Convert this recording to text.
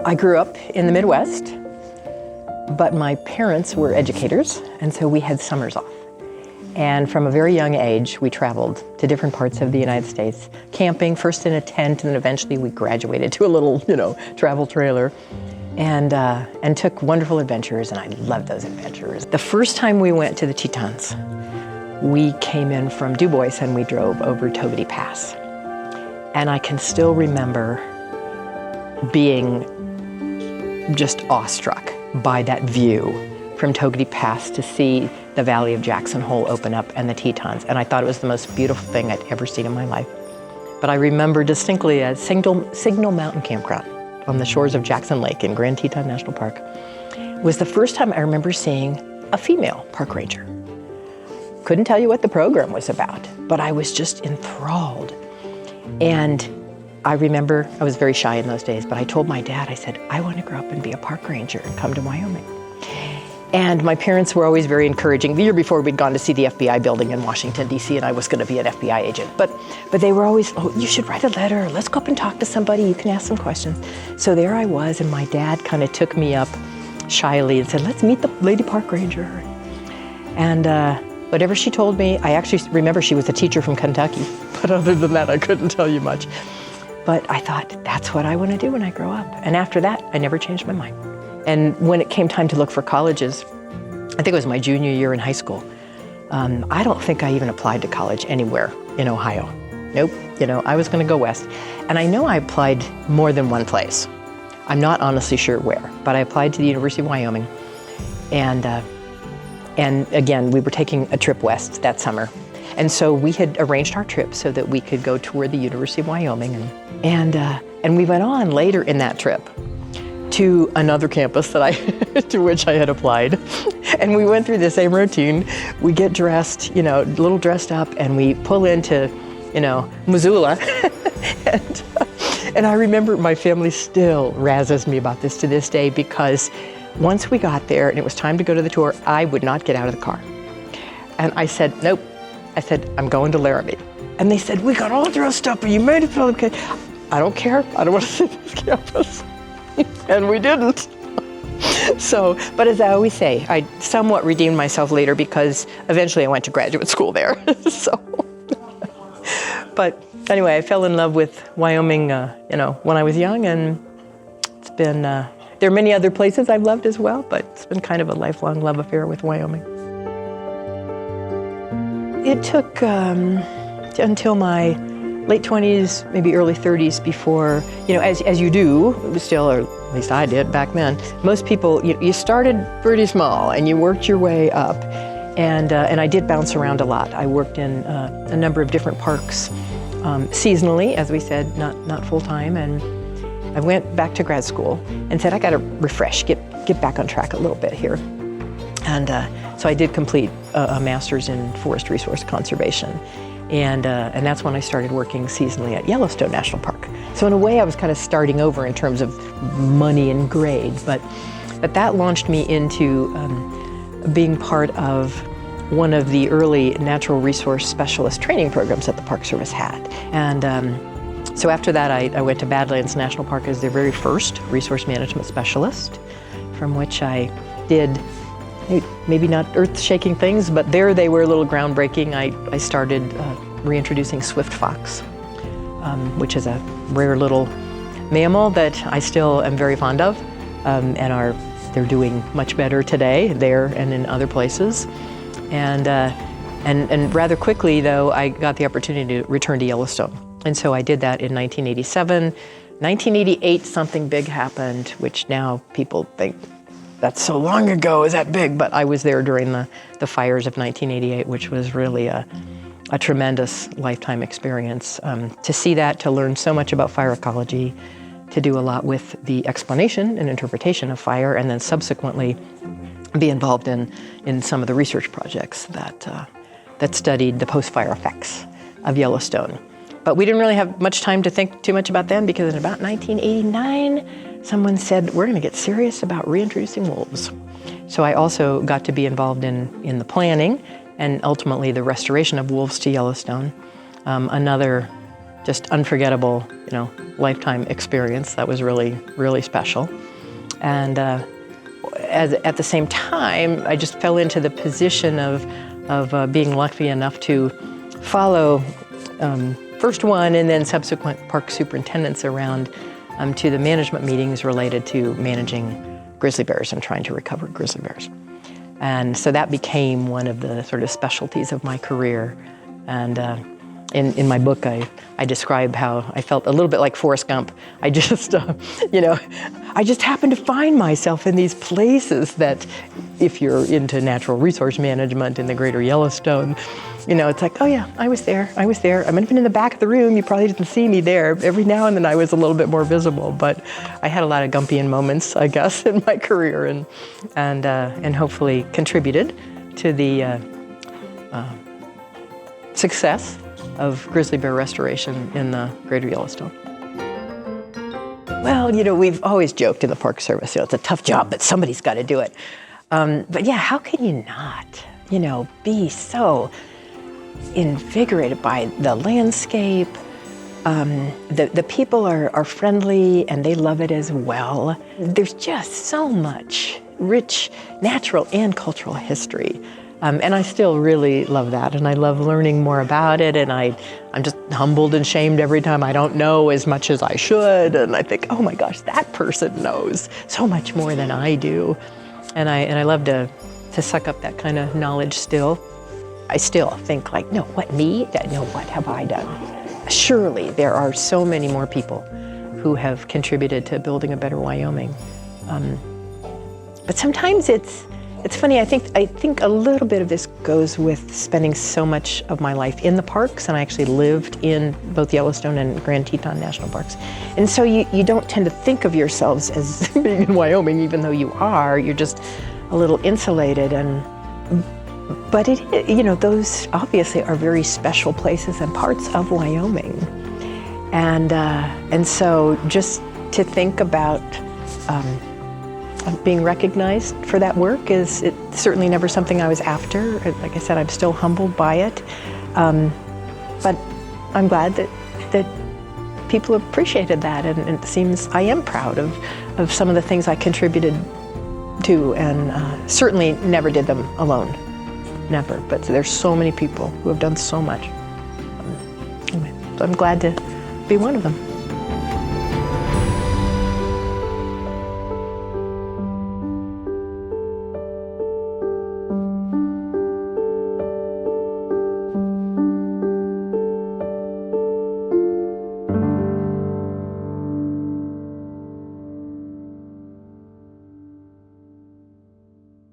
I grew up in the Midwest, but my parents were educators, and so we had summers off. And from a very young age, we traveled to different parts of the United States, camping, first in a tent, and then eventually we graduated to a little, travel trailer, and took wonderful adventures, and I loved those adventures. The first time we went to the Tetons, we came in from Du Bois and we drove over Togety Pass. And I can still remember being just awestruck by that view from Togety Pass to see the Valley of Jackson Hole open up and the Tetons. And I thought it was the most beautiful thing I'd ever seen in my life. But I remember distinctly a Signal Mountain Campground on the shores of Jackson Lake in Grand Teton National Park. It was the first time I remember seeing a female park ranger. Couldn't tell you what the program was about, but I was just enthralled. And I remember, I was very shy in those days, but I told my dad, I said, I want to grow up and be a park ranger and come to Wyoming. And my parents were always very encouraging. The year before, we'd gone to see the FBI building in Washington, D.C., and I was going to be an FBI agent. But they were always, oh, you should write a letter. Let's go up and talk to somebody. You can ask some questions. So there I was, and my dad kind of took me up shyly and said, let's meet the lady park ranger. And whatever she told me, I actually remember she was a teacher from Kentucky. But other than that, I couldn't tell you much. But I thought, that's what I want to do when I grow up. And after that, I never changed my mind. And when it came time to look for colleges, I think it was my junior year in high school, I don't think I even applied to college anywhere in Ohio. Nope, I was going to go west. And I know I applied more than one place. I'm not honestly sure where, but I applied to the University of Wyoming. And again, we were taking a trip west that summer. And so we had arranged our trip so that we could go tour the University of Wyoming. And we went on later in that trip to another campus that to which I had applied. And we went through the same routine. We get dressed, a little dressed up, and we pull into, Missoula. and I remember my family still razzes me about this to this day, because once we got there and it was time to go to the tour, I would not get out of the car. And I said, nope. I said, I'm going to Laramie. And they said, we got all dressed up and you made it feel okay. I don't care. I don't want to see this campus. And we didn't. So, but as I always say, I somewhat redeemed myself later because eventually I went to graduate school there. But anyway, I fell in love with Wyoming, when I was young, and it's been, there are many other places I've loved as well, but it's been kind of a lifelong love affair with Wyoming. It took until my late 20s, maybe early 30s before, as you do, still, or at least I did back then, most people, you started pretty small and you worked your way up. And I did bounce around a lot. I worked in a number of different parks seasonally, as we said, not full-time. And I went back to grad school and said, I got to refresh, get back on track a little bit here. And so I did complete a master's in forest resource conservation. And that's when I started working seasonally at Yellowstone National Park. So in a way, I was kind of starting over in terms of money and grade, but that launched me into being part of one of the early natural resource specialist training programs that the Park Service had. And so after that, I went to Badlands National Park as their very first resource management specialist, from which I did maybe not earth-shaking things, but there they were a little groundbreaking. I started reintroducing swift fox, which is a rare little mammal that I still am very fond of, and they're doing much better today there and in other places. And rather quickly, though, I got the opportunity to return to Yellowstone. And so I did that in 1987. 1988, something big happened, which now people think, that's so long ago, is that big? But I was there during the fires of 1988, which was really a tremendous lifetime experience. To see that, to learn so much about fire ecology, to do a lot with the explanation and interpretation of fire, and then subsequently be involved in some of the research projects that studied the post-fire effects of Yellowstone. But we didn't really have much time to think too much about them, because in about 1989, someone said, we're going to get serious about reintroducing wolves. So I also got to be involved in the planning and ultimately the restoration of wolves to Yellowstone. Another just unforgettable lifetime experience. That was really, really special. And at the same time, I just fell into the position of being lucky enough to follow first one and then subsequent park superintendents around to the management meetings related to managing grizzly bears and trying to recover grizzly bears. And so that became one of the sort of specialties of my career. And in my book, I describe how I felt a little bit like Forrest Gump. I just, I just happened to find myself in these places that, if you're into natural resource management in the Greater Yellowstone, it's like, oh yeah, I was there. I might have been in the back of the room. You probably didn't see me there. Every now and then I was a little bit more visible, but I had a lot of Gumpian moments, I guess, in my career, and hopefully contributed to the success of grizzly bear restoration in the Greater Yellowstone. Well, we've always joked in the Park Service, it's a tough job, but somebody's got to do it. But yeah, how can you not, be so invigorated by the landscape? The people are friendly and they love it as well. There's just so much rich natural and cultural history. And I still really love that, and I love learning more about it, and I'm just humbled and shamed every time I don't know as much as I should, and I think, oh my gosh, that person knows so much more than I do. And I love to suck up that kind of knowledge still. I still think like, no, what, me? No, what have I done? Surely there are so many more people who have contributed to building a better Wyoming. But sometimes it's funny, I think a little bit of this goes with spending so much of my life in the parks, and I actually lived in both Yellowstone and Grand Teton National Parks. And so you don't tend to think of yourselves as being in Wyoming, even though you are. You're just a little insulated, but those obviously are very special places and parts of Wyoming. And so just to think about being recognized for that work it's certainly never something I was after. Like I said, I'm still humbled by it. But I'm glad that people appreciated that, and it seems I am proud of some of the things I contributed to, and certainly never did them alone. Never. But there's so many people who have done so much. So I'm glad to be one of them.